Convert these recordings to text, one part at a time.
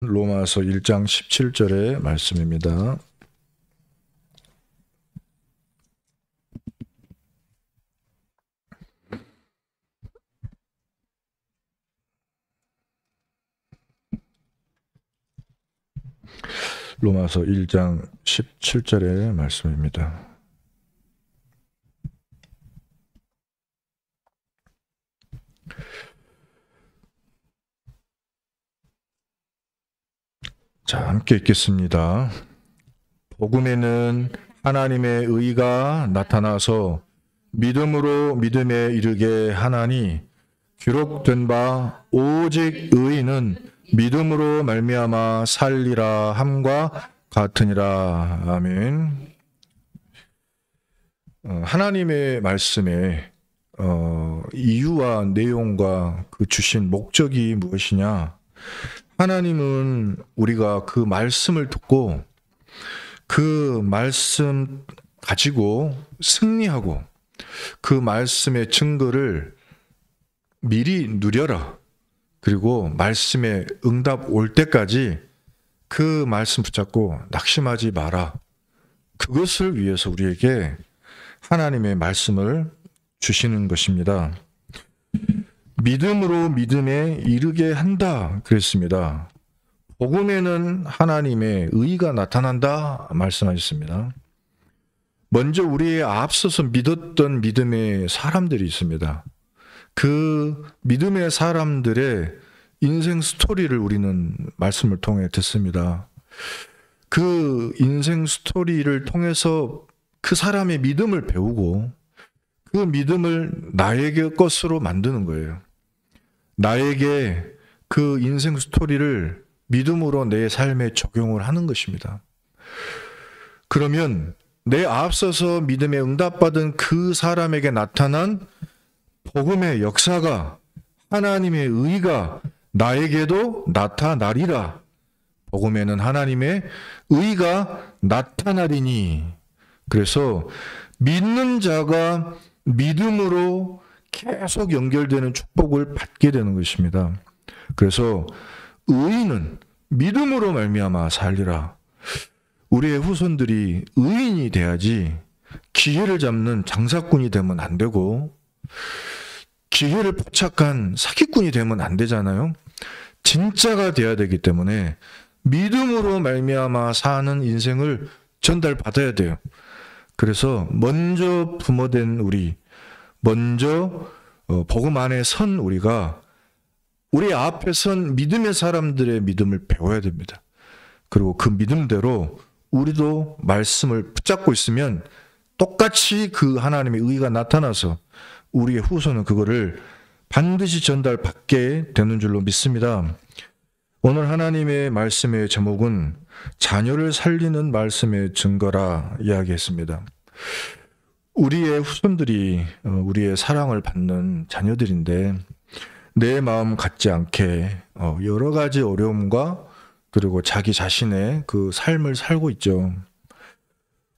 로마서 1장 17절의 말씀입니다. 로마서 1장 17절의 말씀입니다. 자, 함께 읽겠습니다. 복음에는 하나님의 의가 나타나서 믿음으로 믿음에 이르게 하나니 기록된 바 오직 의인은 믿음으로 말미암아 살리라 함과 같으니라. 아멘. 하나님의 말씀의 이유와 내용과 그 주신 목적이 무엇이냐? 하나님은 우리가 그 말씀을 듣고 그 말씀 가지고 승리하고 그 말씀의 증거를 미리 누려라. 그리고 말씀의 응답 올 때까지 그 말씀 붙잡고 낙심하지 마라. 그것을 위해서 우리에게 하나님의 말씀을 주시는 것입니다. 믿음으로 믿음에 이르게 한다 그랬습니다. 복음에는 하나님의 의가 나타난다 말씀하셨습니다. 먼저 우리의 앞서서 믿었던 믿음의 사람들이 있습니다. 그 믿음의 사람들의 인생 스토리를 우리는 말씀을 통해 듣습니다. 그 인생 스토리를 통해서 그 사람의 믿음을 배우고 그 믿음을 나에게 것으로 만드는 거예요. 나에게 그 인생 스토리를 믿음으로 내 삶에 적용을 하는 것입니다. 그러면 내 앞서서 믿음에 응답받은 그 사람에게 나타난 복음의 역사가 하나님의 의가 나에게도 나타나리라. 복음에는 하나님의 의가 나타나리니. 그래서 믿는 자가 믿음으로 계속 연결되는 축복을 받게 되는 것입니다. 그래서 의인은 믿음으로 말미암아 살리라. 우리의 후손들이 의인이 돼야지 기회를 잡는 장사꾼이 되면 안 되고 기회를 포착한 사기꾼이 되면 안 되잖아요. 진짜가 돼야 되기 때문에 믿음으로 말미암아 사는 인생을 전달받아야 돼요. 그래서 먼저 부모된 우리, 먼저 복음 안에 선 우리가 우리 앞에 선 믿음의 사람들의 믿음을 배워야 됩니다. 그리고 그 믿음대로 우리도 말씀을 붙잡고 있으면 똑같이 그 하나님의 의가 나타나서 우리의 후손은 그거를 반드시 전달받게 되는 줄로 믿습니다. 오늘 하나님의 말씀의 제목은 자녀를 살리는 말씀의 증거라 이야기했습니다. 우리의 후손들이 우리의 사랑을 받는 자녀들인데 내 마음 같지 않게 여러 가지 어려움과 그리고 자기 자신의 그 삶을 살고 있죠.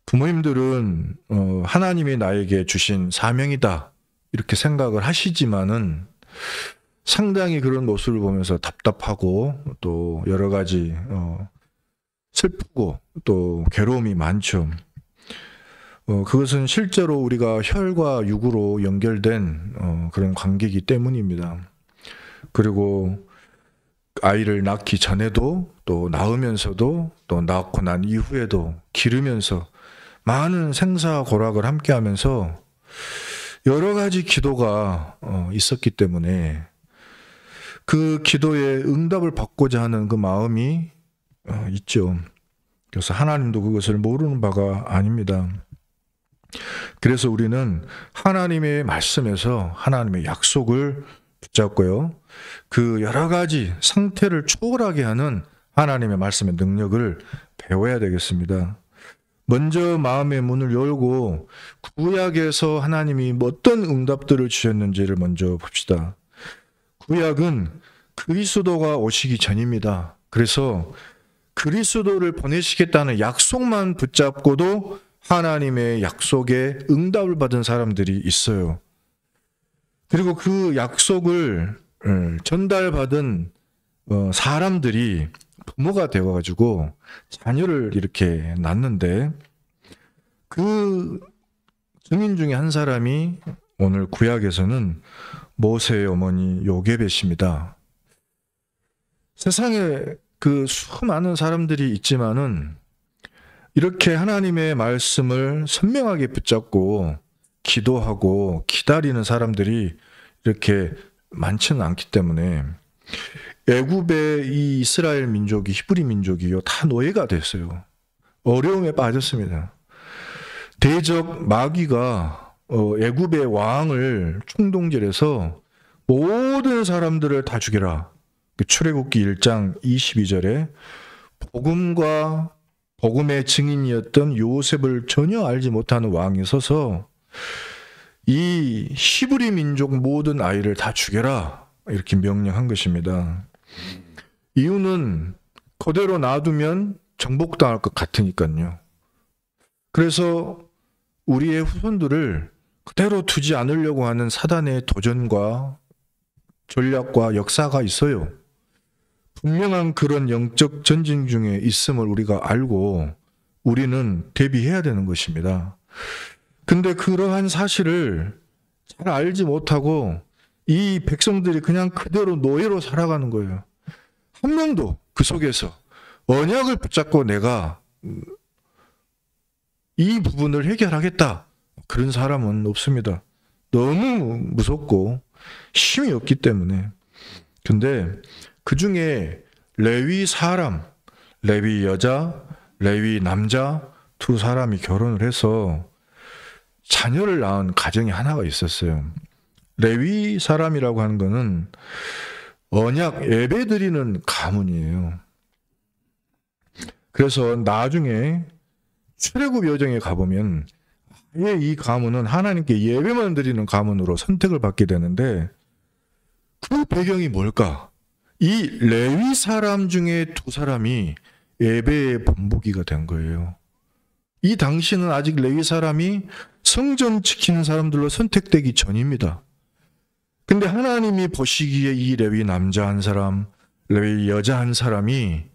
부모님들은 하나님이 나에게 주신 사명이다 이렇게 생각을 하시지만은 상당히 그런 모습을 보면서 답답하고 또 여러 가지 슬프고 또 괴로움이 많죠. 그것은 실제로 우리가 혈과 육으로 연결된 그런 관계이기 때문입니다. 그리고 아이를 낳기 전에도 또 낳으면서도 또 낳고 난 이후에도 기르면서 많은 생사고락을 함께 하면서 여러 가지 기도가 있었기 때문에 그 기도에 응답을 받고자 하는 그 마음이 있죠. 그래서 하나님도 그것을 모르는 바가 아닙니다. 그래서 우리는 하나님의 말씀에서 하나님의 약속을 붙잡고요. 그 여러 가지 상태를 초월하게 하는 하나님의 말씀의 능력을 배워야 되겠습니다. 먼저 마음의 문을 열고 구약에서 하나님이 어떤 응답들을 주셨는지를 먼저 봅시다. 구약은 그리스도가 오시기 전입니다. 그래서 그리스도를 보내시겠다는 약속만 붙잡고도 하나님의 약속에 응답을 받은 사람들이 있어요. 그리고 그 약속을 전달받은 사람들이 부모가 되어가지고 자녀를 이렇게 낳는데 그 증인 중에 한 사람이 오늘 구약에서는 모세의 어머니 요게벳입니다. 세상에 그 수많은 사람들이 있지만은 이렇게 하나님의 말씀을 선명하게 붙잡고 기도하고 기다리는 사람들이 이렇게 많지는 않기 때문에 애굽의 이 이스라엘 민족이 히브리 민족이요 다 노예가 됐어요. 어려움에 빠졌습니다. 대적 마귀가 애굽의 왕을 충동질해서 모든 사람들을 다 죽여라. 출애굽기 1장 22절에 복음과 복음의 증인이었던 요셉을 전혀 알지 못하는 왕이 서서 이 히브리 민족 모든 아이를 다 죽여라 이렇게 명령한 것입니다. 이유는 그대로 놔두면 정복당할 것 같으니까요. 그래서 우리의 후손들을 그대로 두지 않으려고 하는 사단의 도전과 전략과 역사가 있어요. 분명한 그런 영적 전쟁 중에 있음을 우리가 알고 우리는 대비해야 되는 것입니다. 근데 그러한 사실을 잘 알지 못하고 이 백성들이 그냥 그대로 노예로 살아가는 거예요. 한 명도 그 속에서 언약을 붙잡고 내가 이 부분을 해결하겠다. 그런 사람은 없습니다. 너무 무섭고 힘이 없기 때문에. 근데 그 중에 레위 사람, 레위 여자, 레위 남자 두 사람이 결혼을 해서 자녀를 낳은 가정이 하나가 있었어요. 레위 사람이라고 하는 거는 언약 예배 드리는 가문이에요. 그래서 나중에 출애굽 여정에 가보면 아예 이 가문은 하나님께 예배만 드리는 가문으로 선택을 받게 되는데 그 배경이 뭘까? 이 레위 사람 중에 두 사람이 예배의 본보기가 된 거예요. 이 당시는 아직 레위 사람이 성전 지키는 사람들로 선택되기 전입니다. 근데 하나님이 보시기에 이 레위 남자 한 사람, 레위 여자 한 사람이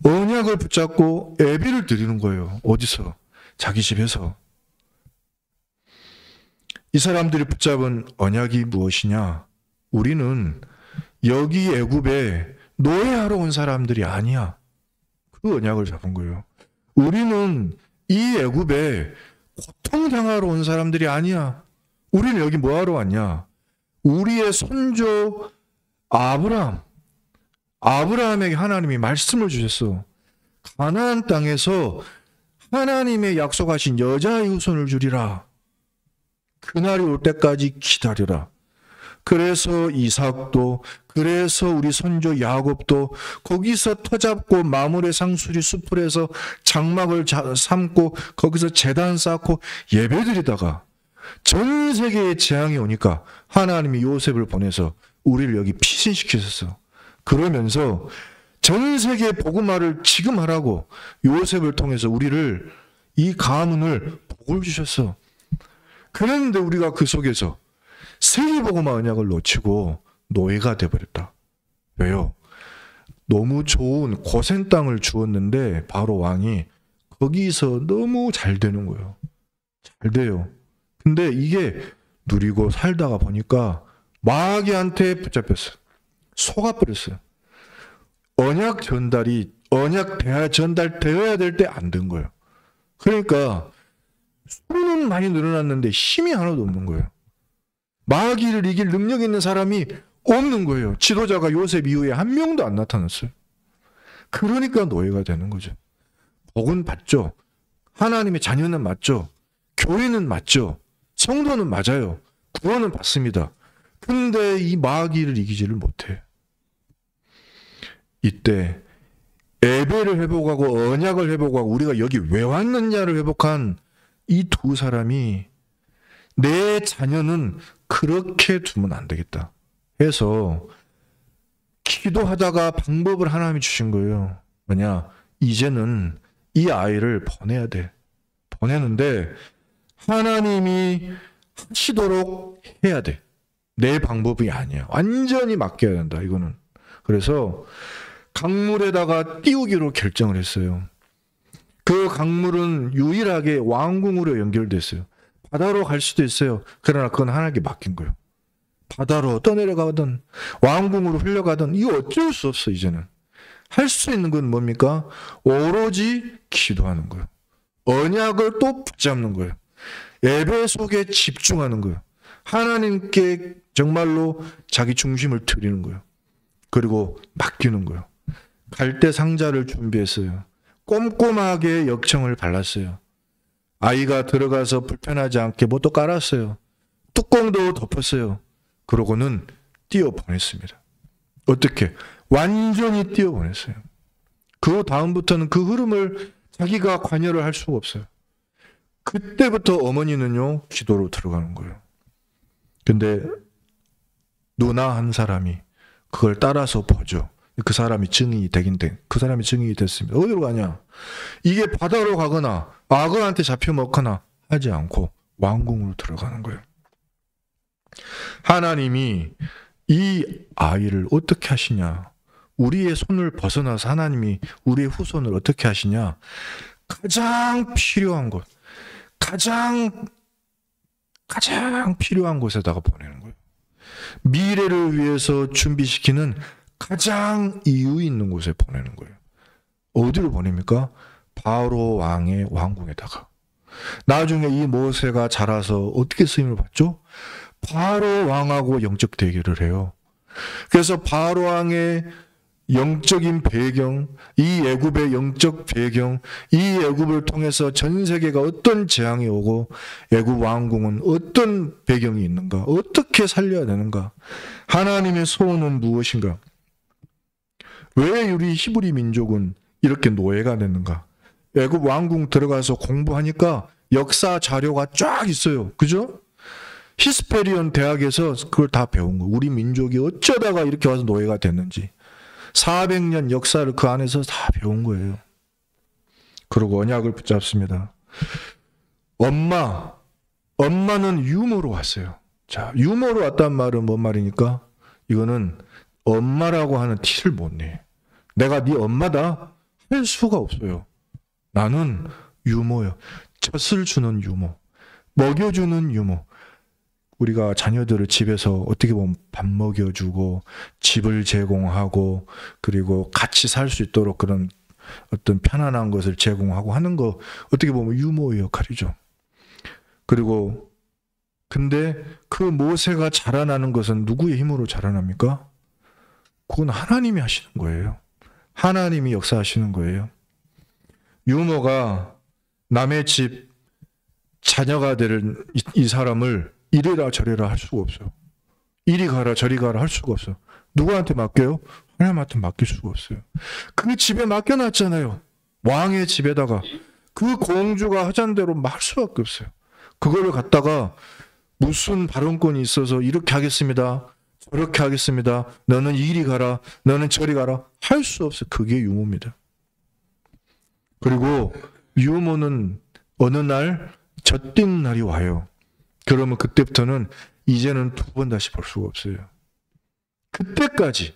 언약을 붙잡고 예배를 드리는 거예요. 어디서? 자기 집에서. 이 사람들이 붙잡은 언약이 무엇이냐? 우리는 여기 애굽에 노예하러 온 사람들이 아니야. 그 언약을 잡은 거예요. 우리는 이 애굽에 고통당하러 온 사람들이 아니야. 우리는 여기 뭐하러 왔냐? 우리의 손조 아브라함에게 하나님이 말씀을 주셨어. 가나안 땅에서 하나님의 약속하신 여자의 후손을 주리라. 그날이 올 때까지 기다려라. 그래서 이삭도, 그래서 우리 손조 야곱도 거기서 터잡고 마물의 상수리 숲을에서 장막을 삼고 거기서 제단 쌓고 예배드리다가 전 세계에 재앙이 오니까 하나님이 요셉을 보내서 우리를 여기 피신시키셨어. 그러면서 전 세계 복음화를 지금 하라고 요셉을 통해서 우리를 이 가문을 복을 주셨어. 그런데 우리가 그 속에서 세계복음화 언약을 놓치고 노예가 돼버렸다. 왜요? 너무 좋은 고센 땅을 주었는데 바로 왕이 거기서 너무 잘 되는 거예요. 잘 돼요. 근데 이게 누리고 살다가 보니까 마귀한테 붙잡혔어요. 속아버렸어요. 언약 전달되어야 될 때 안 된 거예요. 그러니까 수는 많이 늘어났는데 힘이 하나도 없는 거예요. 마귀를 이길 능력 있는 사람이 없는 거예요. 지도자가 요셉 이후에 한 명도 안 나타났어요. 그러니까 노예가 되는 거죠. 복은 받죠. 하나님의 자녀는 맞죠. 교회는 맞죠. 성도는 맞아요. 구원은 받습니다. 근데 이 마귀를 이기지를 못해. 이때 예배를 회복하고 언약을 회복하고 우리가 여기 왜 왔느냐를 회복한 이 두 사람이 내 자녀는 그렇게 두면 안 되겠다 해서 기도하다가 방법을 하나님이 주신 거예요. 뭐냐? 이제는 이 아이를 보내야 돼. 보내는데 하나님이 하시도록 해야 돼. 내 방법이 아니야. 완전히 맡겨야 된다. 이거는. 그래서 강물에다가 띄우기로 결정을 했어요. 그 강물은 유일하게 왕궁으로 연결됐어요. 바다로 갈 수도 있어요. 그러나 그건 하나님께 맡긴 거예요. 바다로 떠내려가든 왕궁으로 흘러가든 이거 어쩔 수 없어. 이제는 할 수 있는 건 뭡니까? 오로지 기도하는 거예요. 언약을 또 붙잡는 거예요. 예배 속에 집중하는 거예요. 하나님께 정말로 자기 중심을 드리는 거예요. 그리고 맡기는 거예요. 갈대 상자를 준비했어요. 꼼꼼하게 역청을 발랐어요. 아이가 들어가서 불편하지 않게 뭣도 깔았어요. 뚜껑도 덮었어요. 그러고는 띄워보냈습니다. 어떻게? 완전히 띄워보냈어요. 그 다음부터는 그 흐름을 자기가 관여를 할 수가 없어요. 그때부터 어머니는요, 기도로 들어가는 거예요. 근데 누나 한 사람이 그걸 따라서 보죠. 그 사람이 증인이 그 사람이 증인이 됐습니다. 어디로 가냐? 이게 바다로 가거나 악어한테 잡혀 먹거나 하지 않고 왕궁으로 들어가는 거예요. 하나님이 이 아이를 어떻게 하시냐? 우리의 손을 벗어나서 하나님이 우리의 후손을 어떻게 하시냐? 가장 필요한 곳, 가장 필요한 곳에다가 보내는 거예요. 미래를 위해서 준비시키는 가장 이유 있는 곳에 보내는 거예요. 어디로 보냅니까? 바로 왕의 왕궁에다가. 나중에 이 모세가 자라서 어떻게 쓰임을 받죠? 바로 왕하고 영적 대결을 해요. 그래서 바로 왕의 영적인 배경, 이 애굽의 영적 배경, 이 애굽을 통해서 전 세계가 어떤 재앙이 오고 애굽 왕궁은 어떤 배경이 있는가, 어떻게 살려야 되는가, 하나님의 소원은 무엇인가, 왜 우리 히브리 민족은 이렇게 노예가 됐는가. 애굽 왕궁 들어가서 공부하니까 역사 자료가 쫙 있어요. 그죠? 히스페리온 대학에서 그걸 다 배운 거. 우리 민족이 어쩌다가 이렇게 와서 노예가 됐는지 400년 역사를 그 안에서 다 배운 거예요. 그리고 언약을 붙잡습니다. 엄마는 유모로 왔어요. 자, 유모로 왔단 말은 뭔 말이니까? 이거는 엄마라고 하는 티를 못 내. 내가 네 엄마다 할 수가 없어요. 나는 유모요. 젖을 주는 유모, 먹여주는 유모. 우리가 자녀들을 집에서 어떻게 보면 밥 먹여주고 집을 제공하고 그리고 같이 살 수 있도록 그런 어떤 편안한 것을 제공하고 하는 거 어떻게 보면 유모의 역할이죠. 그리고 근데 그 모세가 자라나는 것은 누구의 힘으로 자라납니까? 그건 하나님이 하시는 거예요. 하나님이 역사하시는 거예요. 유모가 남의 집 자녀가 될 이 사람을 이래라 저래라 할 수가 없어요. 이리 가라 저리 가라 할 수가 없어요. 누구한테 맡겨요? 하나님한테 맡길 수가 없어요. 그 집에 맡겨놨잖아요. 왕의 집에다가. 그 공주가 하자는 대로 할 수밖에 없어요. 그거를 갖다가 무슨 발언권이 있어서 이렇게 하겠습니다. 저렇게 하겠습니다. 너는 이리 가라. 너는 저리 가라. 할 수 없어요. 그게 유모입니다. 그리고 유모는 어느 날 젖뛴 날이 와요. 그러면 그때부터는 이제는 두 번 다시 볼 수가 없어요. 그때까지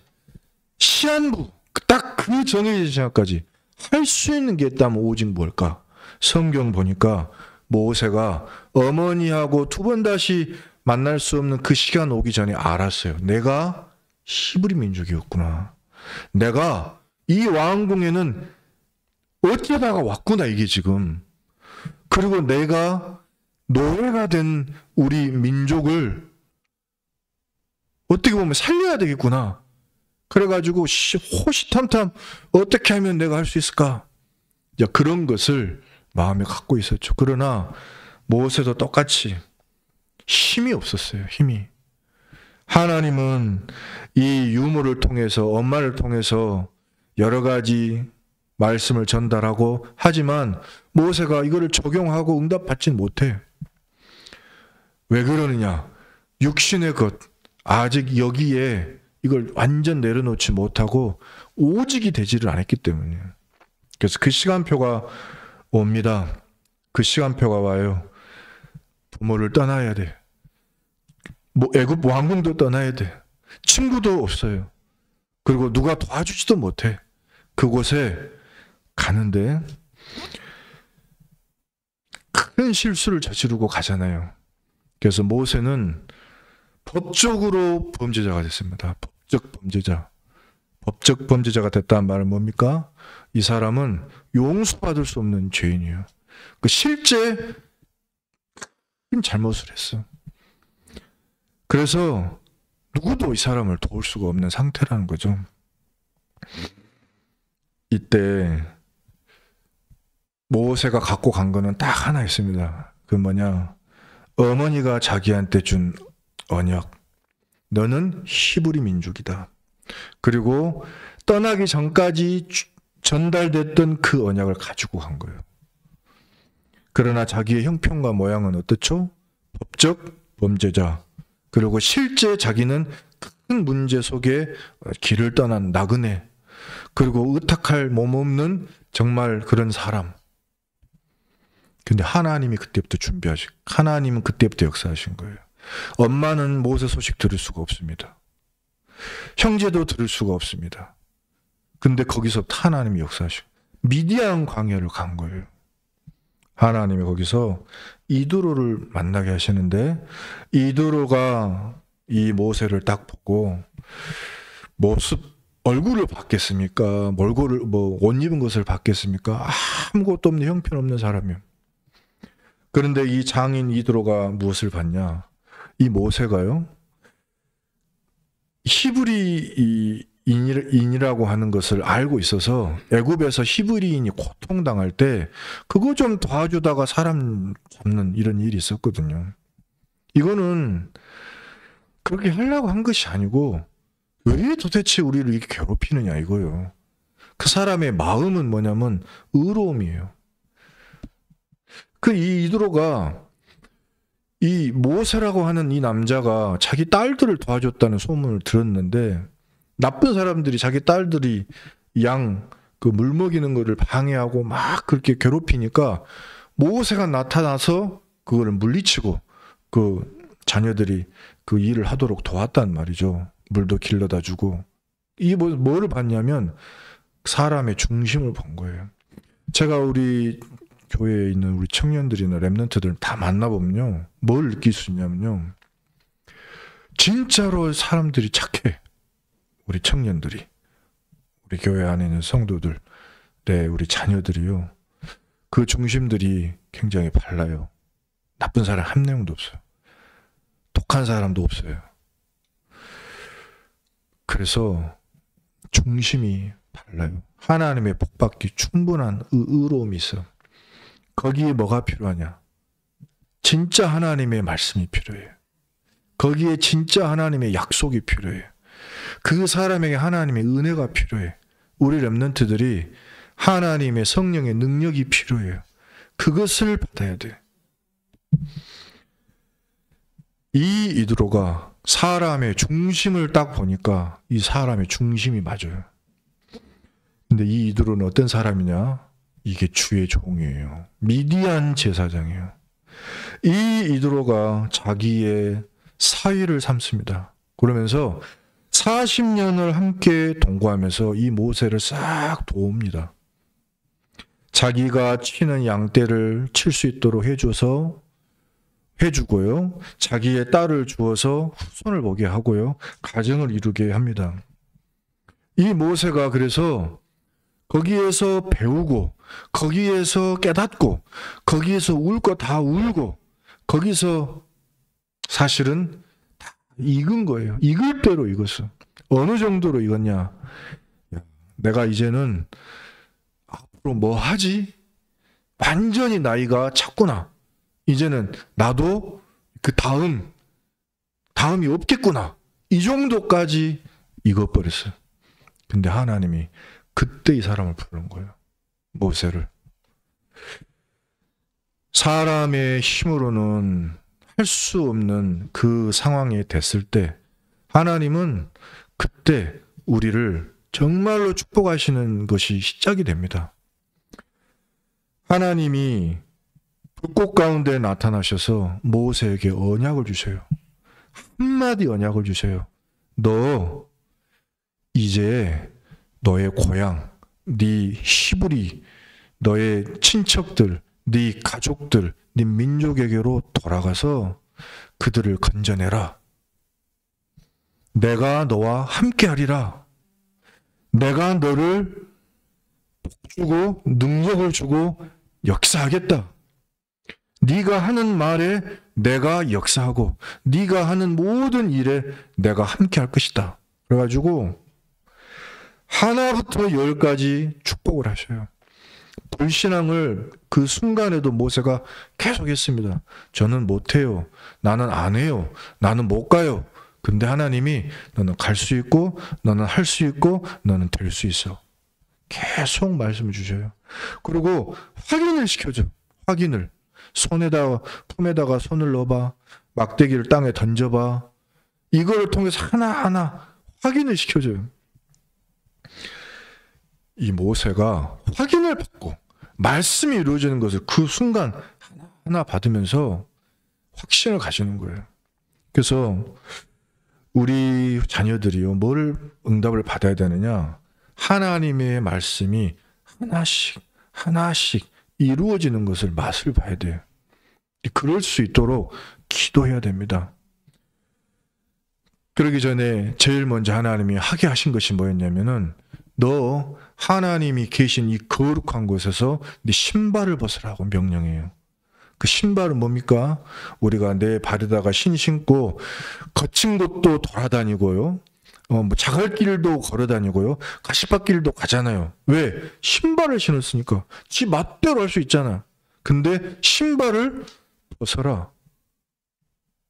시한부 딱 그 정해진 시간까지 할 수 있는 게 있다면 오직 뭘까? 성경 보니까 모세가 어머니하고 두 번 다시 만날 수 없는 그 시간 오기 전에 알았어요. 내가 히브리 민족이었구나. 내가 이 왕궁에는 어쩌다가 왔구나 이게 지금. 그리고 내가 노예가 된 우리 민족을 어떻게 보면 살려야 되겠구나. 그래가지고 호시탐탐 어떻게 하면 내가 할 수 있을까? 그런 것을 마음에 갖고 있었죠. 그러나 모세도 똑같이 힘이 없었어요. 힘이. 하나님은 이 유모를 통해서 엄마를 통해서 여러 가지 말씀을 전달하고 하지만 모세가 이거를 적용하고 응답받지는 못해. 왜 그러느냐? 육신의 것 아직 여기에 이걸 완전 내려놓지 못하고 오직이 되지를 않았기 때문이에요. 그래서 그 시간표가 옵니다. 그 시간표가 와요. 부모를 떠나야 돼. 애굽 왕궁도 떠나야 돼. 친구도 없어요. 그리고 누가 도와주지도 못해. 그곳에 가는데 큰 실수를 저지르고 가잖아요. 그래서 모세는 법적으로 범죄자가 됐습니다. 법적 범죄자. 법적 범죄자가 됐다는 말은 뭡니까? 이 사람은 용서받을 수 없는 죄인이에요. 그 실제 큰 잘못을 했어. 그래서 누구도 이 사람을 도울 수가 없는 상태라는 거죠. 이때 모세가 갖고 간 거는 딱 하나 있습니다. 그 뭐냐? 어머니가 자기한테 준 언약. 너는 히브리 민족이다. 그리고 떠나기 전까지 전달됐던 그 언약을 가지고 간 거예요. 그러나 자기의 형편과 모양은 어떻죠? 법적 범죄자. 그리고 실제 자기는 큰 문제 속에 길을 떠난 나그네. 그리고 의탁할 몸 없는 정말 그런 사람. 근데 하나님이 그때부터 하나님은 그때부터 역사하신 거예요. 엄마는 모세 소식 들을 수가 없습니다. 형제도 들을 수가 없습니다. 근데 거기서부터 하나님이 역사하시고 미디안 광야를 간 거예요. 하나님이 거기서 이드로를 만나게 하시는데 이드로가 이 모세를 딱 보고 얼굴을 봤겠습니까? 옷 입은 것을 봤겠습니까? 아무것도 없는 형편없는 사람이요. 그런데 이 장인 이드로가 무엇을 봤냐? 이 모세가요. 히브리인이라고 하는 것을 알고 있어서 애굽에서 히브리인이 고통당할 때 그거 좀 도와주다가 사람 잡는 이런 일이 있었거든요. 이거는 그렇게 하려고 한 것이 아니고 왜 도대체 우리를 이렇게 괴롭히느냐 이거예요. 그 사람의 마음은 뭐냐면 의로움이에요. 이 이드로가 이 모세라고 하는 이 남자가 자기 딸들을 도와줬다는 소문을 들었는데 나쁜 사람들이 자기 딸들이 그 물 먹이는 거를 방해하고 막 그렇게 괴롭히니까 모세가 나타나서 그거를 물리치고 그 자녀들이 그 일을 하도록 도왔단 말이죠. 물도 길러다 주고. 이게 뭐를 봤냐면 사람의 중심을 본 거예요. 제가 우리 교회에 있는 우리 청년들이나 랩런트들 다 만나보면요. 뭘 느낄 수 있냐면요. 진짜로 사람들이 착해. 우리 청년들이. 우리 교회 안에 있는 성도들, 우리 자녀들이요. 그 중심들이 굉장히 발라요. 나쁜 사람 한 명도 없어요. 독한 사람도 없어요. 그래서 중심이 발라요. 하나님의 복받기 충분한 의로움이 있어. 거기에 뭐가 필요하냐? 진짜 하나님의 말씀이 필요해요. 거기에 진짜 하나님의 약속이 필요해요. 그 사람에게 하나님의 은혜가 필요해. 우리 렘넌트들이 하나님의 성령의 능력이 필요해요. 그것을 받아야 돼. 이 이드로가 사람의 중심을 딱 보니까 이 사람의 중심이 맞아요. 근데 이 이드로는 어떤 사람이냐? 이게 주의 종이에요. 미디안 제사장이에요. 이 이드로가 자기의 사위를 삼습니다. 그러면서 40년을 함께 동거하면서 이 모세를 싹 도웁니다. 자기가 치는 양떼를 칠 수 있도록 해주고요. 자기의 딸을 주어서 후손을 보게 하고요. 가정을 이루게 합니다. 이 모세가 그래서 거기에서 배우고 거기에서 깨닫고 거기에서 울 거 다 울고 거기서 사실은 다 익은 거예요. 익을 대로 익었어. 어느 정도로 익었냐? 내가 이제는 앞으로 뭐 하지? 완전히 나이가 찼구나. 이제는 나도 그 다음이 없겠구나. 이 정도까지 익어버렸어요. 근데 하나님이 그때 이 사람을 부른 거예요. 모세를. 사람의 힘으로는 할 수 없는 그 상황이 됐을 때 하나님은 그때 우리를 정말로 축복하시는 것이 시작이 됩니다. 하나님이 불꽃 가운데 나타나셔서 모세에게 언약을 주셔요. 한마디 언약을 주셔요. 너 이제 너의 고향, 네 히브리, 너의 친척들, 네 가족들, 네 민족에게로 돌아가서 그들을 건져내라. 내가 너와 함께하리라. 내가 너를 주고 능력을 주고 역사하겠다. 네가 하는 말에 내가 역사하고 네가 하는 모든 일에 내가 함께할 것이다. 그래가지고 하나부터 열까지 축복을 하셔요. 불신앙을 그 순간에도 모세가 계속했습니다. 저는 못해요. 나는 안 해요. 나는 못 가요. 근데 하나님이 너는 갈 수 있고 너는 할 수 있고 너는 될 수 있어. 계속 말씀을 주셔요. 그리고 확인을 시켜줘. 확인을. 품에다가 손을 넣어봐. 막대기를 땅에 던져봐. 이걸 통해서 하나하나 확인을 시켜줘요. 이 모세가 확인을 받고 말씀이 이루어지는 것을 그 순간 하나하나 받으면서 확신을 가지는 거예요. 그래서 우리 자녀들이요, 뭘 응답을 받아야 되느냐? 하나님의 말씀이 하나씩 이루어지는 것을 맛을 봐야 돼요. 그럴 수 있도록 기도해야 됩니다. 그러기 전에 제일 먼저 하나님이 하게 하신 것이 뭐였냐면은 너 하나님이 계신 이 거룩한 곳에서 네 신발을 벗으라고 명령해요. 그 신발은 뭡니까? 우리가 내 발에다가 신고 거친 곳도 돌아다니고요. 자갈길도 걸어다니고요. 가시밭길도 가잖아요. 왜? 신발을 신었으니까. 지 맛대로 할 수 있잖아. 근데 신발을 벗어라.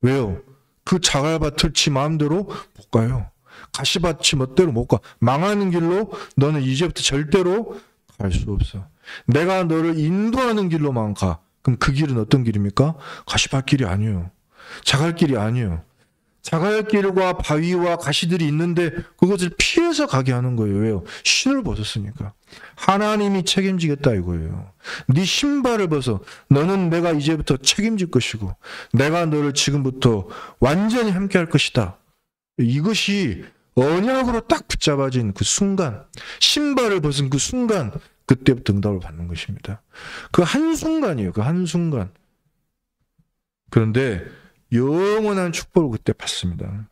왜요? 그 자갈밭을 지 마음대로 못 가요. 가시밭이 멋대로 못 가. 망하는 길로 너는 이제부터 절대로 갈 수 없어. 내가 너를 인도하는 길로만 가. 그럼 그 길은 어떤 길입니까? 가시밭길이 아니에요. 자갈길이 아니에요. 자갈길과 바위와 가시들이 있는데 그것을 피해서 가게 하는 거예요. 왜요? 신을 벗었으니까. 하나님이 책임지겠다 이거예요. 네 신발을 벗어. 너는 내가 이제부터 책임질 것이고 내가 너를 지금부터 완전히 함께할 것이다. 이것이 언약으로 딱 붙잡아진 그 순간, 신발을 벗은 그 순간, 그때부터 응답을 받는 것입니다. 그 한순간이에요. 그 한순간. 그런데 영원한 축복을 그때 받습니다.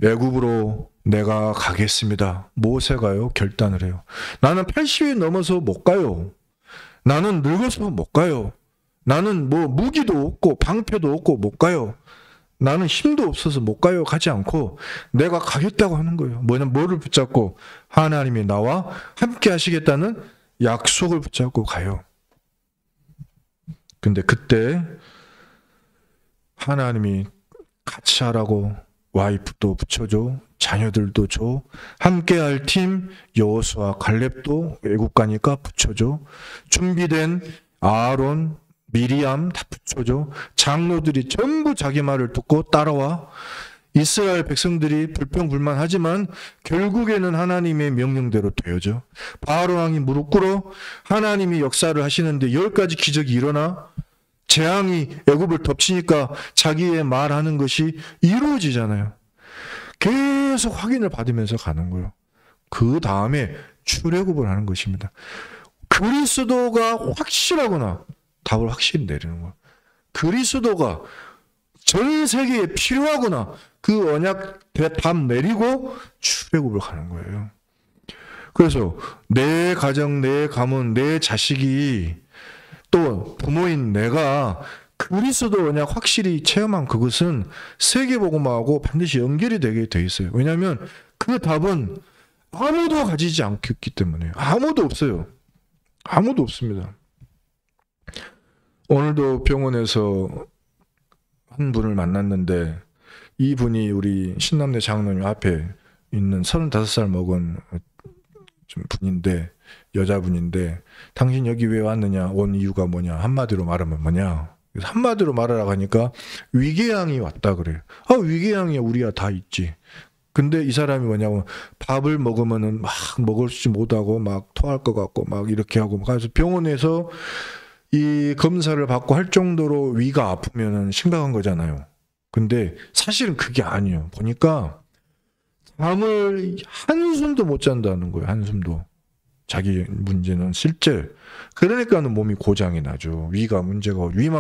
애굽으로 내가 가겠습니다. 모세가요 결단을 해요. 나는 80이 넘어서 못 가요. 나는 늙어서 못 가요. 나는 뭐 무기도 없고 방패도 없고 못 가요. 나는 힘도 없어서 못 가요. 가지 않고 내가 가겠다고 하는 거예요. 뭐를 붙잡고 하나님이 나와 함께 하시겠다는 약속을 붙잡고 가요. 근데 그때 하나님이 같이 하라고 와이프도 붙여줘. 자녀들도 줘. 함께할 팀 여호수아 갈렙도 외국 가니까 붙여줘. 준비된 아론 미리암 다 붙여줘. 장로들이 전부 자기 말을 듣고 따라와. 이스라엘 백성들이 불평불만하지만 결국에는 하나님의 명령대로 되어져. 바로 왕이 무릎 꿇어 하나님이 역사를 하시는데 10가지 기적이 일어나. 재앙이 애굽을 덮치니까 자기의 말하는 것이 이루어지잖아요. 계속 확인을 받으면서 가는 거예요. 그 다음에 출애굽을 하는 것입니다. 그리스도가 확실하구나. 답을 확실히 내리는 거예요. 그리스도가 전 세계에 필요하구나. 그 언약 답 내리고 출애굽을 가는 거예요. 그래서 내 가정, 내 가문, 내 자식이 또 부모인 내가 그리스도 언약 확실히 체험한 그것은 세계복음화하고 반드시 연결이 되게 돼 있어요. 왜냐하면 그 답은 아무도 가지지 않기 때문에. 아무도 없어요. 아무도 없습니다. 오늘도 병원에서 한 분을 만났는데 이 분이 우리 신남대 장로님 앞에 있는 35살 먹은 분인데 여자분인데 당신 여기 왜 왔느냐, 온 이유가 뭐냐, 한마디로 말하면 뭐냐. 그래서 한마디로 말하라고 하니까 위궤양이 왔다 그래요. 위궤양이 우리야 다 있지. 근데 이 사람이 뭐냐면 밥을 먹으면은 막 먹을지 못하고 막 토할 것 같고 막 이렇게 하고 그래서 병원에서 이 검사를 받고 할 정도로 위가 아프면은 심각한 거잖아요. 근데 사실은 그게 아니에요. 보니까 잠을 한숨도 못 잔다는 거예요. 한숨도. 자기 문제는 실제. 그러니까는 몸이 고장이 나죠. 위만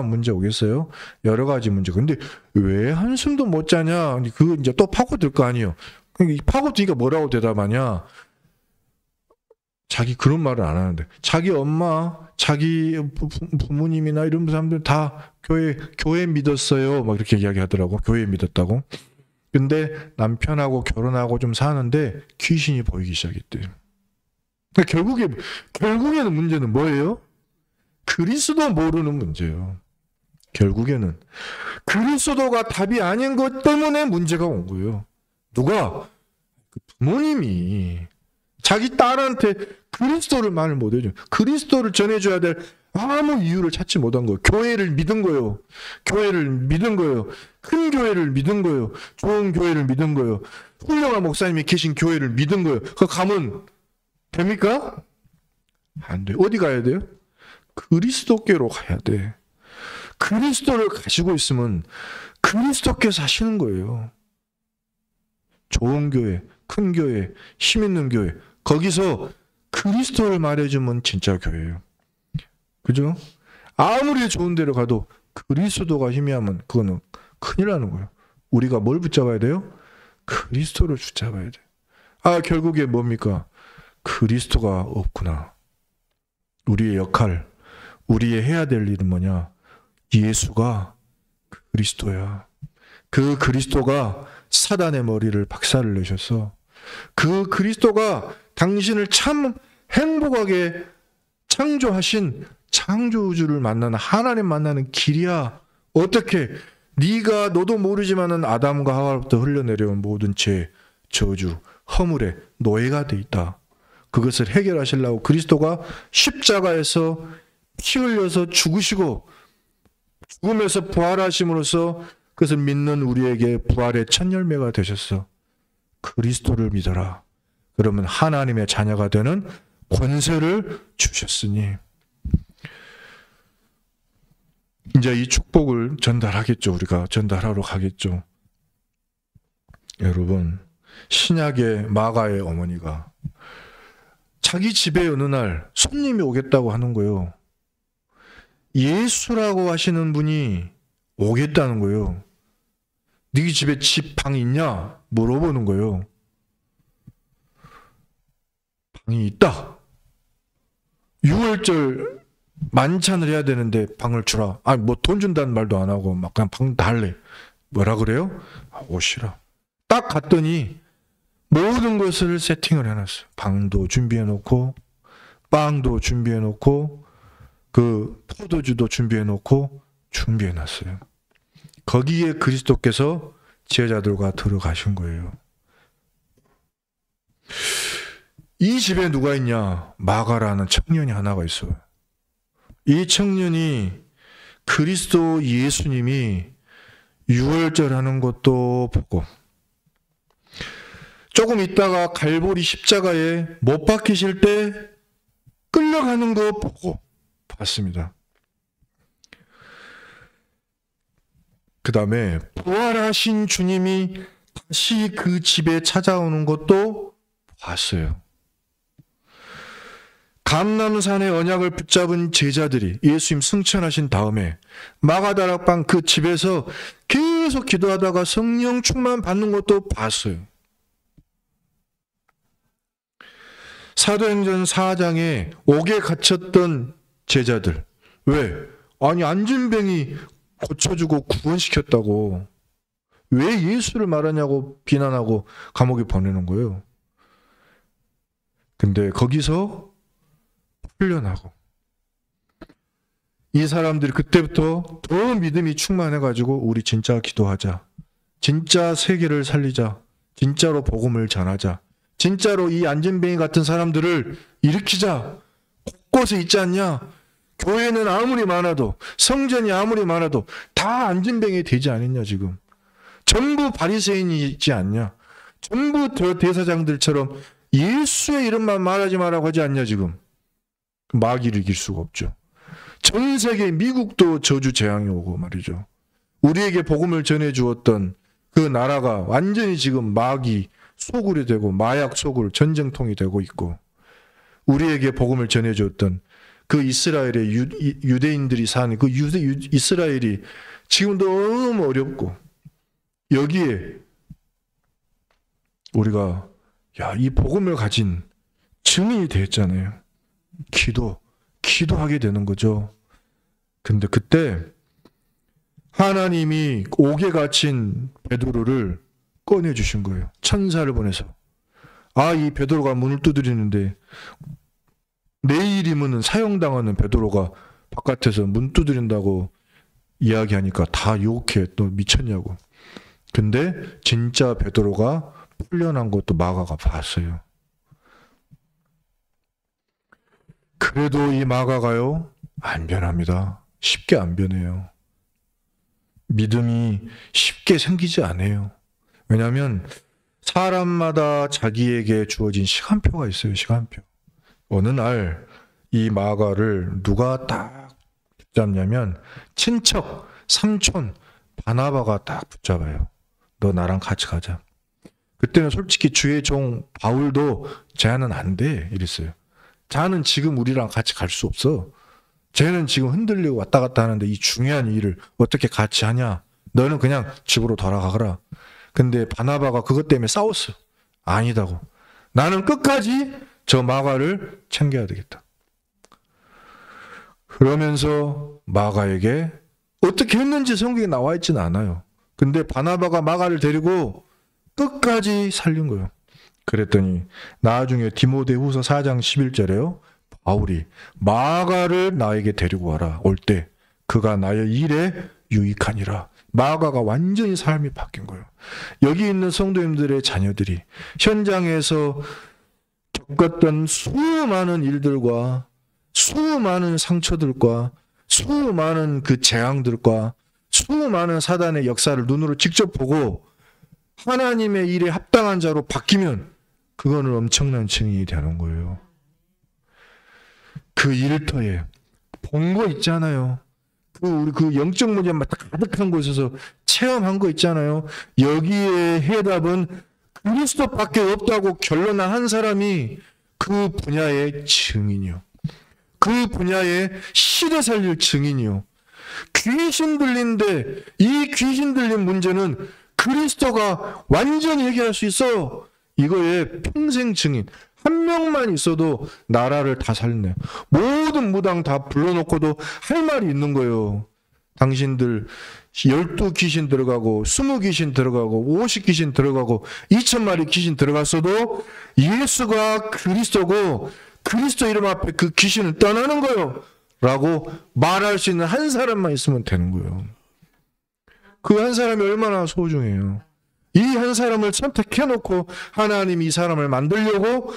문제 오겠어요? 여러 가지 문제. 근데 왜 한숨도 못 자냐? 그거 이제 또 파고들 거 아니에요. 파고드니까 뭐라고 대답하냐? 자기 그런 말을 안 하는데, 자기 엄마, 자기 부모님이나 이런 사람들 다 교회 믿었어요. 막 이렇게 이야기하더라고. 교회 믿었다고. 근데 남편하고 결혼하고 좀 사는데 귀신이 보이기 시작했대요. 결국에는 문제는 뭐예요? 그리스도 모르는 문제예요. 결국에는 그리스도가 답이 아닌 것 때문에 문제가 온 거예요. 누가? 부모님이 자기 딸한테 그리스도를 말을 못해줘. 그리스도를 전해줘야 될 아무 이유를 찾지 못한 거예요. 교회를 믿은 거예요. 교회를 믿은 거예요. 큰 교회를 믿은 거예요. 좋은 교회를 믿은 거예요. 훌륭한 목사님이 계신 교회를 믿은 거예요. 그 가면 됩니까? 안 돼요. 어디 가야 돼요? 그리스도께로 가야 돼. 그리스도를 가지고 있으면 그리스도께서 하시는 거예요. 좋은 교회, 큰 교회, 힘 있는 교회. 거기서 그리스도를 말해주면 진짜 교회예요. 그죠? 아무리 좋은 데로 가도 그리스도가 희미하면 그거는 큰일 나는 거예요. 우리가 뭘 붙잡아야 돼요? 그리스도를 붙잡아야 돼요. 결국에 뭡니까? 그리스도가 없구나. 우리의 역할, 우리의 해야 될 일은 뭐냐? 예수가 그리스도야. 그 그리스도가 사단의 머리를 박살을 내셨어. 그 그리스도가 당신을 참 행복하게 창조하신 창조주를 만나는, 하나님 만나는 길이야. 어떻게? 네가 너도 모르지만은 아담과 하와로부터 흘러내려온 모든 죄, 저주, 허물의 노예가 돼 있다. 그것을 해결하시려고 그리스도가 십자가에서 피 흘려서 죽으시고 죽음에서 부활하심으로써 그것을 믿는 우리에게 부활의 첫 열매가 되셨어. 그리스도를 믿어라. 그러면 하나님의 자녀가 되는 권세를 주셨으니 이제 이 축복을 전달하겠죠. 우리가 전달하러 가겠죠. 여러분, 신약의 마가의 어머니가 자기 집에 어느 날 손님이 오겠다고 하는 거예요. 예수라고 하시는 분이 오겠다는 거예요. 네 집에 방 있냐? 물어보는 거예요. 방이 있다. 6월절 만찬을 해야 되는데 방을 주라. 뭐 돈 준다는 말도 안 하고 막 그냥 방 달래. 뭐라 그래요? 오시라. 딱 갔더니 모든 것을 세팅을 해놨어요. 방도 준비해놓고 빵도 준비해놓고 그 포도주도 준비해놓고 준비해놨어요. 거기에 그리스도께서 제자들과 들어가신 거예요. 이 집에 누가 있냐? 마가라는 청년이 하나가 있어요. 이 청년이 그리스도 예수님이 유월절 하는 것도 보고 조금 있다가 갈보리 십자가에 못 박히실 때 끌려가는 거 보고 봤습니다. 그 다음에 부활하신 주님이 다시 그 집에 찾아오는 것도 봤어요. 감람산의 언약을 붙잡은 제자들이 예수님 승천하신 다음에 마가다락방 그 집에서 계속 기도하다가 성령 충만 받는 것도 봤어요. 사도행전 4장에 옥에 갇혔던 제자들. 왜? 안진뱅이 고쳐주고 구원시켰다고. 왜 예수를 말하냐고 비난하고 감옥에 보내는 거예요. 근데 거기서 풀려나고 이 사람들이 그때부터 더 믿음이 충만해가지고 우리 진짜 기도하자. 진짜 세계를 살리자. 진짜로 복음을 전하자. 진짜로 이 안진뱅이 같은 사람들을 일으키자. 곳곳에 있지 않냐? 교회는 아무리 많아도, 성전이 아무리 많아도 다 안진뱅이 되지 않았냐 지금. 전부 바리새인이지 않냐? 전부 대사장들처럼 예수의 이름만 말하지 말라고 하지 않냐 지금. 마귀를 이길 수가 없죠. 전 세계 미국도 저주 재앙이 오고 말이죠. 우리에게 복음을 전해주었던 그 나라가 완전히 지금 마귀 소굴이 되고 마약 소굴 전쟁통이 되고 있고 우리에게 복음을 전해줬던 그 이스라엘의 유대인들이 사는 그 이스라엘이 지금 너무 어렵고, 여기에 우리가 이 복음을 가진 증인이 됐잖아요. 기도하게 되는 거죠. 근데 그때 하나님이 옥에 갇힌 베드로를 꺼내주신 거예요. 천사를 보내서. 이 베드로가 문을 두드리는데, 내일이면 사형당하는 베드로가 바깥에서 문 두드린다고 이야기하니까 다 욕해. 또 미쳤냐고. 근데 진짜 베드로가 풀려난 것도 마가가 봤어요. 그래도 이 마가가요, 안 변합니다. 쉽게 안 변해요. 믿음이 쉽게 생기지 않아요. 왜냐하면 사람마다 자기에게 주어진 시간표가 있어요. 시간표. 어느 날 이 마가를 누가 딱 붙잡냐면 친척, 삼촌, 바나바가 딱 붙잡아요. 너 나랑 같이 가자. 그때는 솔직히 주의 종 바울도 쟤는 안 돼 이랬어요. 쟤는 지금 우리랑 같이 갈 수 없어. 쟤는 지금 흔들리고 왔다 갔다 하는데 이 중요한 일을 어떻게 같이 하냐. 너는 그냥 집으로 돌아가거라. 근데 바나바가 그것 때문에 싸웠어. 아니다고. 나는 끝까지 저 마가를 챙겨야 되겠다. 그러면서 마가에게 어떻게 했는지 성경에 나와 있지는 않아요. 근데 바나바가 마가를 데리고 끝까지 살린 거예요. 그랬더니 나중에 디모데후서 4장 11절에요. 바울이 마가를 나에게 데리고 와라. 올 때 그가 나의 일에 유익하니라. 마가가 완전히 삶이 바뀐 거예요. 여기 있는 성도님들의 자녀들이 현장에서 겪었던 수많은 일들과 수많은 상처들과 수많은 그 재앙들과 수많은 사단의 역사를 눈으로 직접 보고 하나님의 일에 합당한 자로 바뀌면 그거는 엄청난 증인이 되는 거예요. 그 일터에 본 거 있잖아요. 우리 그 영적 문제만 가득한 곳에서 체험한 거 있잖아요. 여기에 해답은 그리스도밖에 없다고 결론난 한 사람이 그 분야의 증인이요. 그 분야의 시대 살릴 증인이요. 귀신 들린데 이 귀신 들린 문제는 그리스도가 완전히 해결할 수 있어. 이거에 평생 증인. 한 명만 있어도 나라를 다 살리네요. 모든 무당 다 불러놓고도 할 말이 있는 거예요. 당신들 12귀신 들어가고 20귀신 들어가고 50귀신 들어가고 2000마리 귀신 들어갔어도 예수가 그리스도고 그리스도 이름 앞에 그 귀신을 떠나는 거예요. 라고 말할 수 있는 한 사람만 있으면 되는 거예요. 그 한 사람이 얼마나 소중해요. 이 한 사람을 선택해놓고 하나님이 이 사람을 만들려고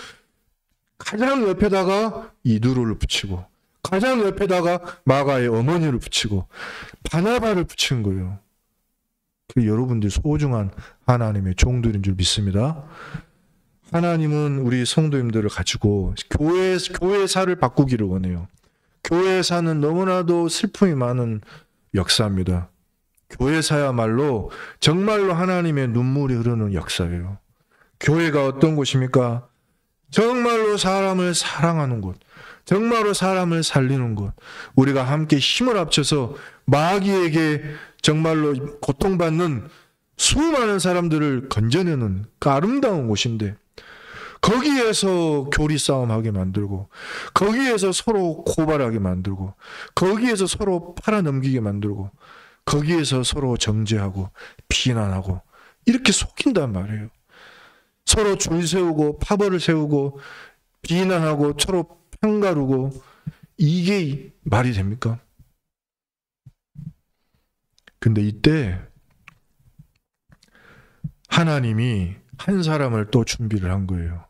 가장 옆에다가 이두로를 붙이고 가장 옆에다가 마가의 어머니를 붙이고 바나바를 붙인 거예요. 여러분들 소중한 하나님의 종들인 줄 믿습니다. 하나님은 우리 성도님들을 가지고 교회사를 바꾸기를 원해요. 교회사는 너무나도 슬픔이 많은 역사입니다. 교회사야말로 정말로 하나님의 눈물이 흐르는 역사예요. 교회가 어떤 곳입니까? 정말로 사람을 사랑하는 곳, 정말로 사람을 살리는 곳, 우리가 함께 힘을 합쳐서 마귀에게 정말로 고통받는 수많은 사람들을 건져내는 그 아름다운 곳인데, 거기에서 교리 싸움하게 만들고, 거기에서 서로 고발하게 만들고, 거기에서 서로 팔아넘기게 만들고, 거기에서 서로 정죄하고 비난하고 이렇게 속인단 말이에요. 서로 줄 세우고 파벌을 세우고 비난하고 서로 편가르고, 이게 말이 됩니까? 근데 이때 하나님이 한 사람을 또 준비를 한 거예요.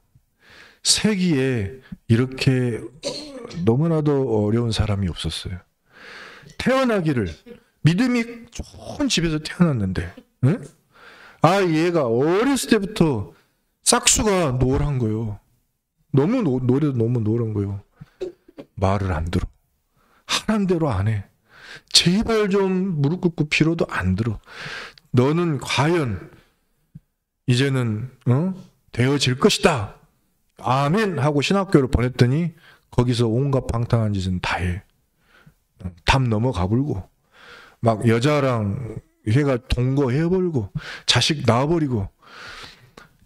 세기에 이렇게 너무나도 어려운 사람이 없었어요. 태어나기를 믿음이 좋은 집에서 태어났는데, 응? 얘가 어렸을 때부터 싹수가 노란 거예요. 노래도 너무 노란 거예요. 말을 안 들어. 하란 대로 안 해. 제발 좀 무릎 꿇고 빌어도 안 들어. 너는 과연 이제는 되어질 것이다. 아멘 하고 신학교를 보냈더니 거기서 온갖 방탕한 짓은 다 해. 담 넘어가 불고 막 여자랑 얘가 동거해버리고 자식 낳아버리고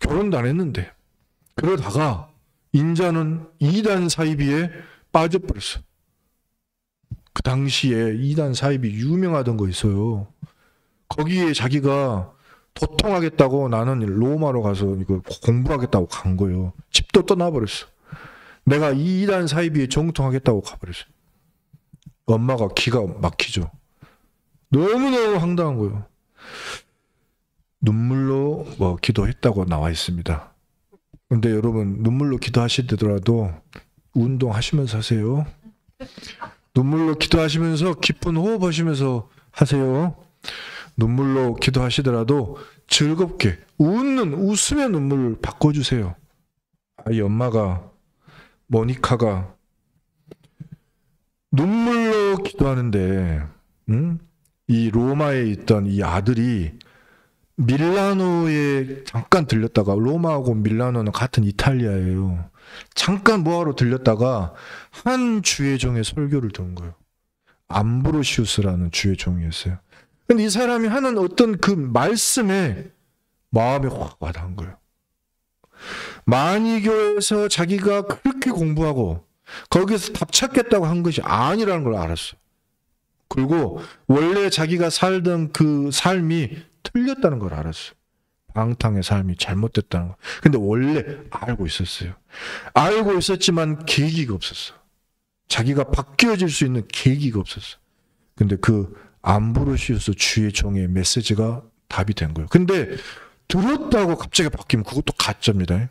결혼도 안 했는데, 그러다가 인자는 이단 사이비에 빠져버렸어. 그 당시에 이단 사이비 유명하던 거 있어요. 거기에 자기가 도통하겠다고 나는 로마로 가서 이거 공부하겠다고 간 거예요. 집도 떠나버렸어. 내가 이 이단 사이비에 정통하겠다고 가버렸어. 엄마가 기가 막히죠. 너무너무 황당한 거예요. 눈물로 뭐 기도했다고 나와 있습니다. 근데 여러분, 눈물로 기도하시더라도 운동하시면서 하세요. 눈물로 기도하시면서 깊은 호흡하시면서 하세요. 눈물로 기도하시더라도 즐겁게 웃으며 눈물을 바꿔주세요. 이 엄마가, 모니카가 눈물로 기도하는데, 이 로마에 있던 이 아들이 밀라노에 잠깐 들렸다가, 로마하고 밀라노는 같은 이탈리아예요. 잠깐 뭐하러 들렸다가 한 주의종의 설교를 들은 거예요. 암브로시우스라는 주의종이었어요. 근데 이 사람이 하는 어떤 그 말씀에 마음에 확 와닿은 거예요. 만이교에서 자기가 그렇게 공부하고 거기서 답 찾겠다고 한 것이 아니라는 걸 알았어요. 그리고 원래 자기가 살던 그 삶이 틀렸다는 걸 알았어요. 방탕의 삶이 잘못됐다는 거. 근데 원래 알고 있었어요. 알고 있었지만 계기가 없었어. 자기가 바뀌어질 수 있는 계기가 없었어. 근데 그 암브로시우스 주의 종의 메시지가 답이 된 거예요. 근데 들었다고 갑자기 바뀌면 그것도 가짜입니다.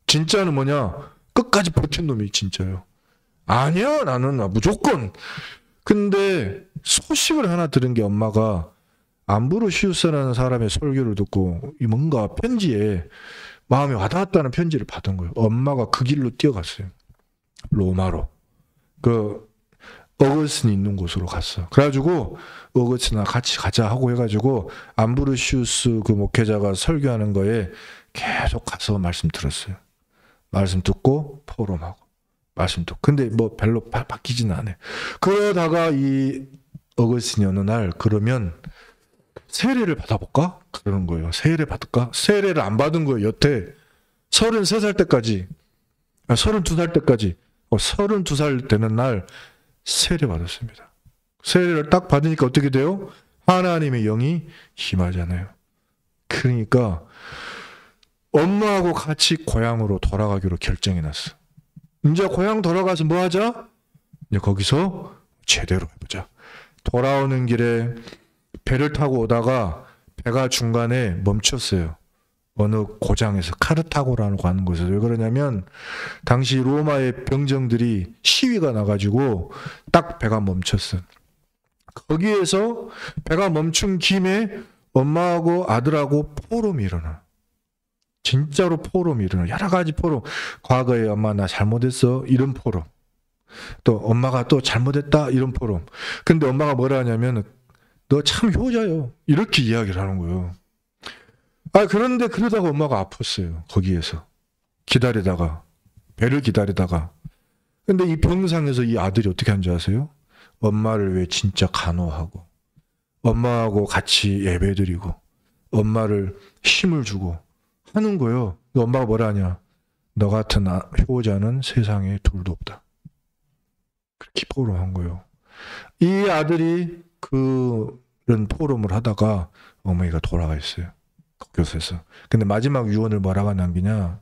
진짜는 뭐냐? 끝까지 버틴 놈이 진짜예요. 아니야, 나는 무조건. 근데 소식을 하나 들은 게, 엄마가 암브로시우스라는 사람의 설교를 듣고 뭔가 편지에 마음에 와닿았다는 편지를 받은 거예요. 엄마가 그 길로 뛰어갔어요. 로마로. 그 어거스틴이 있는 곳으로 갔어. 그래가지고 어거스틴아 같이 가자 하고 해가지고 암브로시우스 그 목회자가 설교하는 거에 계속 가서 말씀 들었어요. 말씀 듣고 포럼하고 말씀 듣고. 근데 뭐 별로 바뀌지는 않아요. 그러다가 이 어거스틴이 어느 날, 그러면 세례를 받아볼까? 그러는 거예요. 세례 받을까? 세례를 안 받은 거예요. 여태 33살 때까지, 32살 때까지, 32살 되는 날 세례 받았습니다. 세례를 딱 받으니까 어떻게 돼요? 하나님의 영이 임하잖아요. 그러니까 엄마하고 같이 고향으로 돌아가기로 결정이 났어. 이제 고향 돌아가서 뭐 하자? 이제 거기서 제대로 해보자. 돌아오는 길에 배를 타고 오다가 배가 중간에 멈췄어요. 어느 고장에서, 카르타고라고 하는 곳에서. 왜 그러냐면 당시 로마의 병정들이 시위가 나가지고 딱 배가 멈췄어요. 거기에서 배가 멈춘 김에 엄마하고 아들하고 포럼이 일어나. 진짜로 포럼이 일어나. 여러 가지 포럼. 과거에 엄마 나 잘못했어, 이런 포럼. 또 엄마가 또 잘못했다, 이런 포럼. 근데 엄마가 뭐라 하냐면, 너 참 효자요, 이렇게 이야기를 하는 거예요. 그런데 그러다가 엄마가 아팠어요. 거기에서 기다리다가, 배를 기다리다가. 근데 이 병상에서 이 아들이 어떻게 한 줄 아세요? 엄마를 왜 진짜 간호하고, 엄마하고 같이 예배드리고, 엄마를 힘을 주고 하는 거예요. 엄마가 뭐라 하냐? 너 같은 효자는 세상에 둘도 없다. 그렇게 포럼한 거예요. 이 아들이 그런 포럼을 하다가 어머니가 돌아가 있어요. 교수에서. 근데 마지막 유언을 뭐라고 남기냐?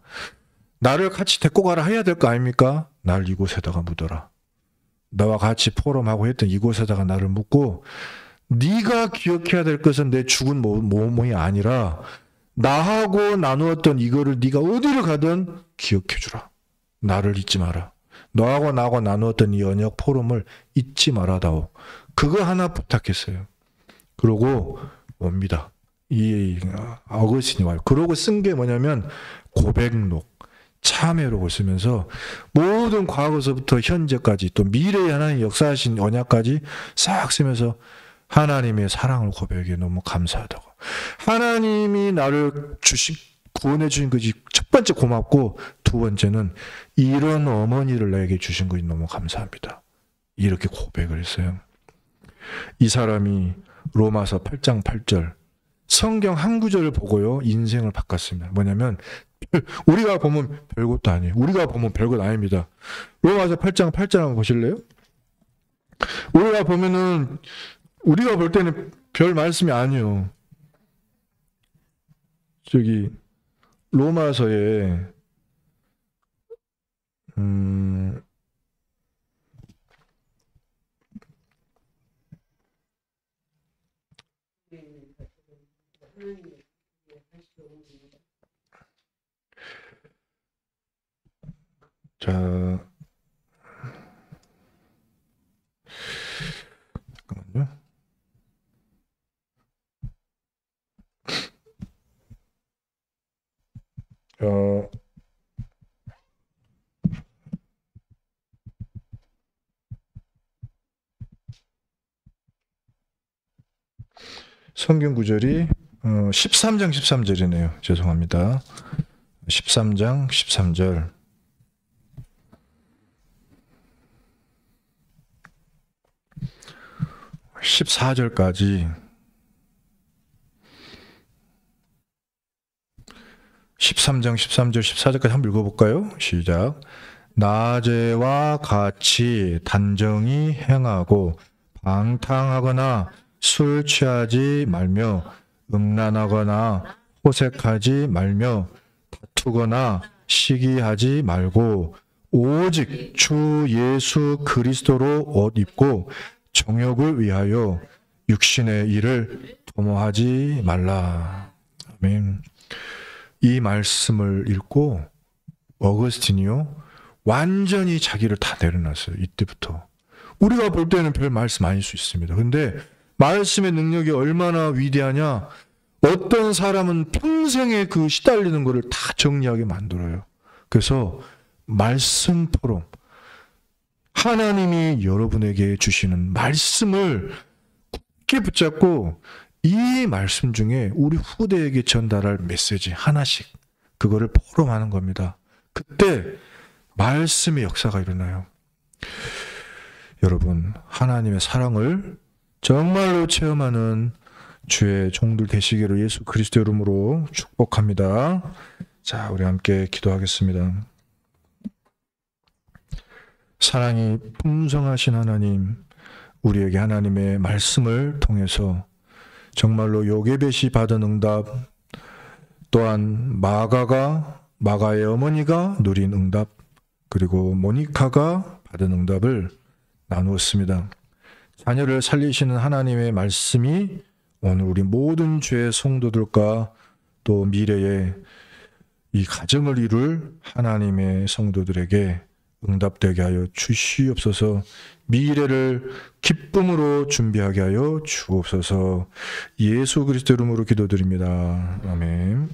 나를 같이 데리고 가라 해야 될 거 아닙니까? 날 이곳에다가 묻어라. 나와 같이 포럼하고 했던 이곳에다가 나를 묻고, 네가 기억해야 될 것은 내 죽은 몸이 아니라 나하고 나누었던 이거를 네가 어디를 가든 기억해 주라. 나를 잊지 마라. 너하고 나하고 나누었던 이 언약 포럼을 잊지 말아다오. 그거 하나 부탁했어요. 그러고 옵니다. 이 어거스틴이 와요. 그러고 쓴 게 뭐냐면 고백록, 참회록을 쓰면서 모든 과거서부터 현재까지, 또 미래에 하나님 역사하신 언약까지 싹 쓰면서 하나님의 사랑을 고백해 너무 감사하다고. 하나님이 나를 구원해 주신 것이 첫 번째 고맙고, 두 두 번째는 이런 어머니를 나에게 주신 것이 너무 감사합니다. 이렇게 고백을 했어요. 이 사람이 로마서 8장 8절 성경 한 구절을 보고요 인생을 바꿨습니다. 뭐냐면 우리가 보면 별것도 아니에요. 우리가 보면 별것 아닙니다. 로마서 8장 8절 한번 보실래요? 우리가 보면은 우리가 볼 때는 별 말씀이 아니에요. 저기 로마서에 자 잠깐만요. 성경 구절이 13장 13절이네요. 죄송합니다. 13장 13절. 14절까지 13장 13절 14절까지 한번 읽어볼까요? 시작. 낮에와 같이 단정히 행하고 방탕하거나 술 취하지 말며 음란하거나 호색하지 말며 다투거나 시기하지 말고 오직 주 예수 그리스도로 옷 입고 정욕을 위하여 육신의 일을 도모하지 말라. 아멘. 이 말씀을 읽고 어거스틴이요 완전히 자기를 다 내려놨어요. 이때부터. 우리가 볼 때는 별 말씀 아닐 수 있습니다. 근데 말씀의 능력이 얼마나 위대하냐. 어떤 사람은 평생에 그 시달리는 것을 다 정리하게 만들어요. 그래서 말씀 토론, 하나님이 여러분에게 주시는 말씀을 굳게 붙잡고 이 말씀 중에 우리 후대에게 전달할 메시지 하나씩 그거를 포럼하는 겁니다. 그때 말씀의 역사가 일어나요. 여러분, 하나님의 사랑을 정말로 체험하는 주의 종들 되시기를 예수 그리스도 이름으로 축복합니다. 자, 우리 함께 기도하겠습니다. 사랑이 풍성하신 하나님, 우리에게 하나님의 말씀을 통해서 정말로 요게벳이 받은 응답, 또한 마가의 어머니가 누린 응답, 그리고 모니카가 받은 응답을 나누었습니다. 자녀를 살리시는 하나님의 말씀이 오늘 우리 모든 죄의 성도들과 또 미래에 이 가정을 이룰 하나님의 성도들에게 응답되게 하여 주시옵소서. 미래를 기쁨으로 준비하게 하여 주옵소서. 예수 그리스도 이름으로 기도드립니다. 아멘.